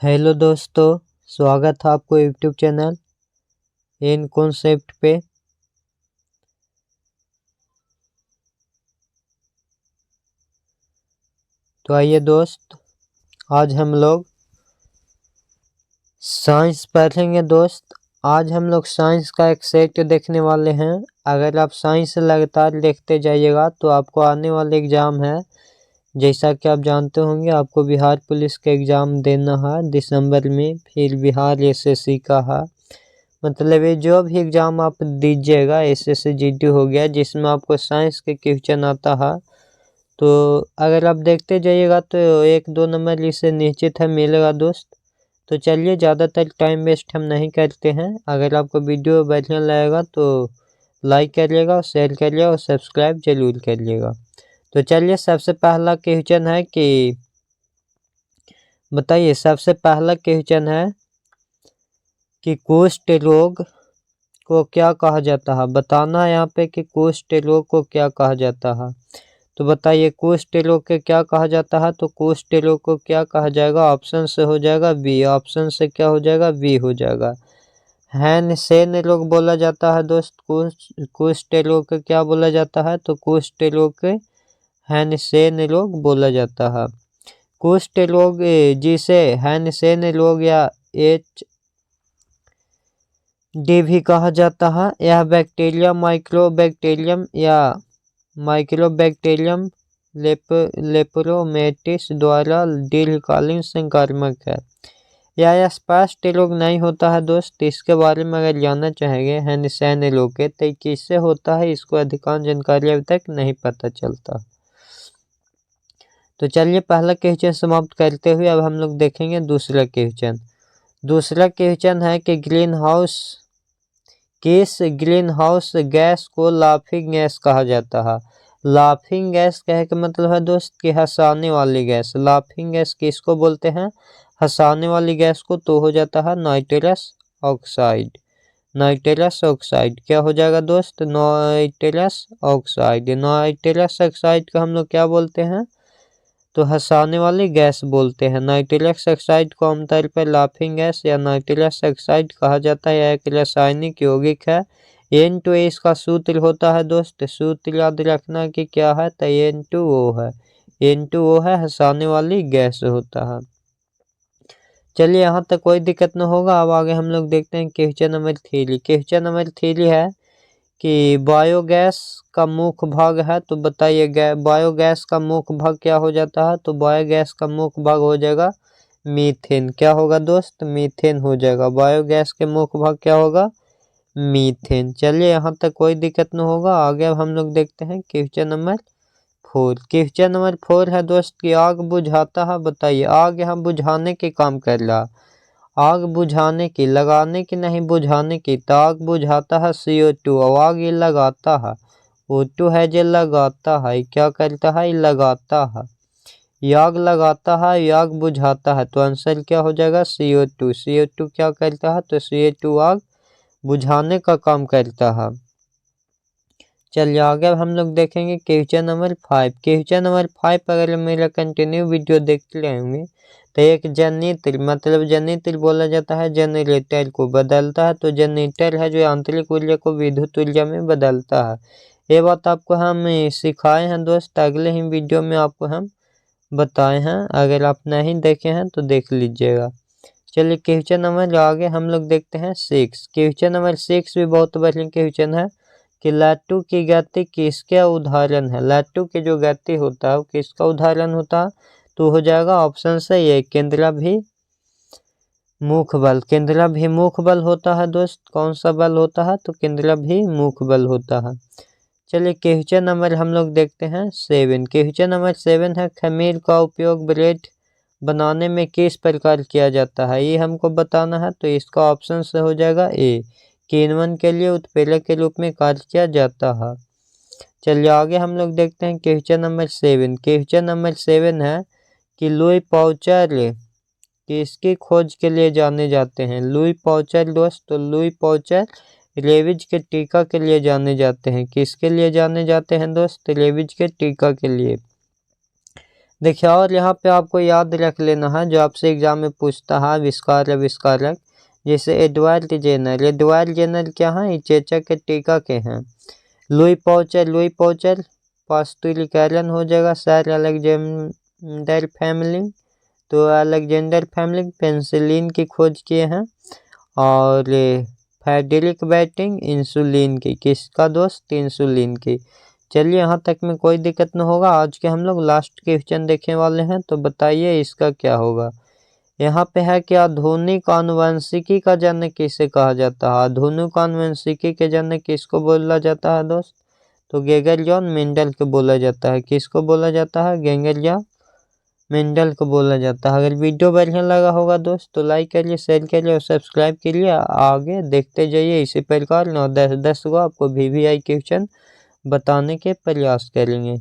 Hello दोस्तों, स्वागत है आपको यूट्यूब चैनल इन कॉन्सेप्ट पे। तो आइए दोस्त, आज हम लोग साइंस पढ़ेंगे दोस्त। आज हम लोग साइंस का एक सेट देखने वाले हैं। अगर आप साइंस लगातार देखते जाइएगा तो आपको आने वाले एग्ज़ाम है, जैसा कि आप जानते होंगे, आपको बिहार पुलिस का एग्ज़ाम देना है दिसंबर में। फिर बिहार एसएससी का है, मतलब ये जो भी एग्ज़ाम आप दीजिएगा, एसएससी जीडी हो गया, जिसमें आपको साइंस के क्वेश्चन आता है, तो अगर आप देखते जाइएगा तो 1-2 नंबर इससे निश्चित है मिलेगा दोस्त। तो चलिए, ज़्यादातर टाइम वेस्ट हम नहीं करते हैं। अगर आपको वीडियो बढ़िया लगेगा तो लाइक करिएगा, शेयर करिएगा और सब्सक्राइब जरूर करिएगा। तो चलिए, सबसे पहला क्वेश्चन है कि बताइए, सबसे पहला क्वेश्चन है कि कुष्ठ रोग को क्या कहा जाता है। बताना है यहाँ पे कि कुष्ठ रोग को क्या कहा जाता है। तो बताइए, कुष्ठ रोग के क्या कहा जाता है। तो कुष्ठ रोग को क्या कहा जाएगा, ऑप्शन से हो जाएगा बी। ऑप्शन से क्या हो जाएगा, बी हो जाएगा। हैंसेन रोग बोला जाता है दोस्त। कुष्ठ रोग के क्या बोला जाता है, तो कुष्ठ रोग के हैंसेन रोग बोला जाता है। कुष्ठ रोग जिसे हैंसेन रोग या डी भी कहा जाता है, यह बैक्टीरिया माइक्रोबैक्टीरियम लेप्रोमेटिस द्वारा दीर्घकालीन संक्रामक है। यह स्पष्ट रोग नहीं होता है दोस्त। इसके बारे में अगर जानना चाहेंगे हैंसेन रोग के तो किससे होता है, इसको अधिकांश जानकारी अभी तक नहीं पता चलता। तो चलिए, पहला क्वेश्चन समाप्त करते हुए अब हम लोग देखेंगे दूसरा क्वेश्चन। दूसरा क्वेश्चन है कि किस ग्रीन हाउस गैस को लाफिंग गैस कहा जाता है। लाफिंग गैस कहे का मतलब है दोस्त कि हंसाने वाली गैस। लाफिंग गैस किसको बोलते हैं, हंसाने वाली गैस को। तो हो जाता है नाइट्रस ऑक्साइड। नाइट्रस ऑक्साइड क्या हो जाएगा दोस्त, नाइट्रस ऑक्साइड। नाइट्रस ऑक्साइड का हम लोग क्या बोलते हैं, तो हंसाने वाली गैस बोलते हैं। नाइट्रस ऑक्साइड को आमतौर पर लाफिंग गैस या नाइट्रस ऑक्साइड कहा जाता है। यह एक रासायनिक यौगिक है। N2O इसका सूत्र होता है दोस्त। सूत्र याद रखना कि क्या है, तो N2O है। N2O है, हंसाने वाली गैस होता है। चलिए, यहाँ तक कोई दिक्कत न होगा। अब आगे हम लोग देखते हैं क्वेश्चन नंबर 3। क्वेश्चन नंबर 3 है कि बायोगैस का मुख्य भाग है। तो बताइए, बायोगैस का मुख्य भाग क्या हो जाता है। तो बायोगैस का मुख्य भाग हो जाएगा मीथेन। क्या होगा दोस्त, मीथेन हो जाएगा। बायोगैस के मुख्य भाग क्या होगा, मीथेन। चलिए, यहाँ तक कोई दिक्कत न होगा। आगे अब हम लोग देखते हैं क्वेश्चन नंबर 4। क्वेश्चन नंबर 4 है दोस्त कि आग बुझाता है। बताइए, आग यहाँ बुझाने के काम कर रहा, आग बुझाने की, लगाने की नहीं, बुझाने की। तो आग बुझाता है CO2। और आग ये लगाता है O2 है, जो लगाता है। क्या करता है, लगाता है। आग लगाता है, आग बुझाता है। तो आंसर क्या हो जाएगा, CO2। CO2 क्या करता है, तो CO2 आग बुझाने का काम करता है। चलिए, आगे हम लोग देखेंगे क्वेश्चन नंबर 5। क्वेश्चन नंबर 5 अगर मेरा कंटिन्यू वीडियो देखते रहेंगे तो एक जनरेटर, मतलब जनरेटर बोला जाता है जनरेटर को बदलता है। तो जनरेटर है जो आंतरिक ऊर्जा को विद्युत ऊर्जा में बदलता है। ये बात आपको हम सिखाए हैं दोस्त, अगले ही वीडियो में आपको हम बताए हैं। अगर आप नहीं देखे हैं तो देख लीजिएगा। चलिए, क्वेश्चन नंबर आगे हम लोग देखते हैं 6। क्वेश्चन नंबर 6 भी बहुत बढ़िया क्वेश्चन है कि लट्टू की गति किसके उदाहरण है। लट्टू की जो गति होता है वो किसका उदाहरण होता है। तो हो जाएगा ऑप्शन से ये केंद्राभिमुख बल। केंद्राभिमुख बल होता है दोस्त। कौन सा बल होता है, तो केंद्राभिमुख बल होता है। चलिए, क्वेश्चन नंबर हम लोग देखते हैं 7। क्वेश्चन नंबर 7 है खमीर का उपयोग ब्रेड बनाने में किस प्रकार किया जाता है। ये हमको बताना है। तो इसका ऑप्शन से हो जाएगा ए, किण्वन के लिए उत्प्रेरक के रूप में कार्य किया जाता है। चलिए, आगे हम लोग देखते हैं क्वेश्चन नंबर 7। क्वेश्चन नंबर 7 है कि लुई पाउचर किसकी खोज के लिए जाने जाते हैं। लुई पाउचर दोस्त, तो लुई पाउचर रेबीज के टीका के लिए जाने जाते हैं। किसके लिए जाने जाते हैं दोस्त, रेबीज के टीका के लिए। देखिए और यहाँ पे आपको याद रख लेना है जो आपसे एग्जाम में पूछता है विस्कारक, जैसे एडवर्ड जेनर क्या है, ये चेचक के टीका के हैं। लुई पॉचर पास्टुलिकैरन हो जाएगा। सर अलेक्जेंडर फैमिली, तो अलेक्जेंडर फैमिली पेंसिलिन की खोज किए हैं। और फ्रेडरिक बैटिंग इंसुलिन की, किसका दोस्त, इंसुलिन की। चलिए यहाँ तक में कोई दिक्कत न होगा। आज के हम लोग लास्ट क्वेश्चन देखने वाले हैं, तो बताइए इसका क्या होगा। यहाँ पे है कि आधुनिक आनुवंशिकी का जनक किसे कहा जाता है। आधुनिक आनुवंशिकी के जनक किसको बोला जाता है दोस्त, तो गेगर जॉन मेंडल को बोला जाता है। किसको बोला जाता है, गेगर जॉन मेंडल को बोला जाता है। अगर वीडियो बढ़िया लगा होगा दोस्त तो लाइक करिए, शेयर करिए और सब्सक्राइब करिए। आगे देखते जाइए इसी प्रकार 9-10 को आपको VVI क्वेश्चन बताने के प्रयास करेंगे।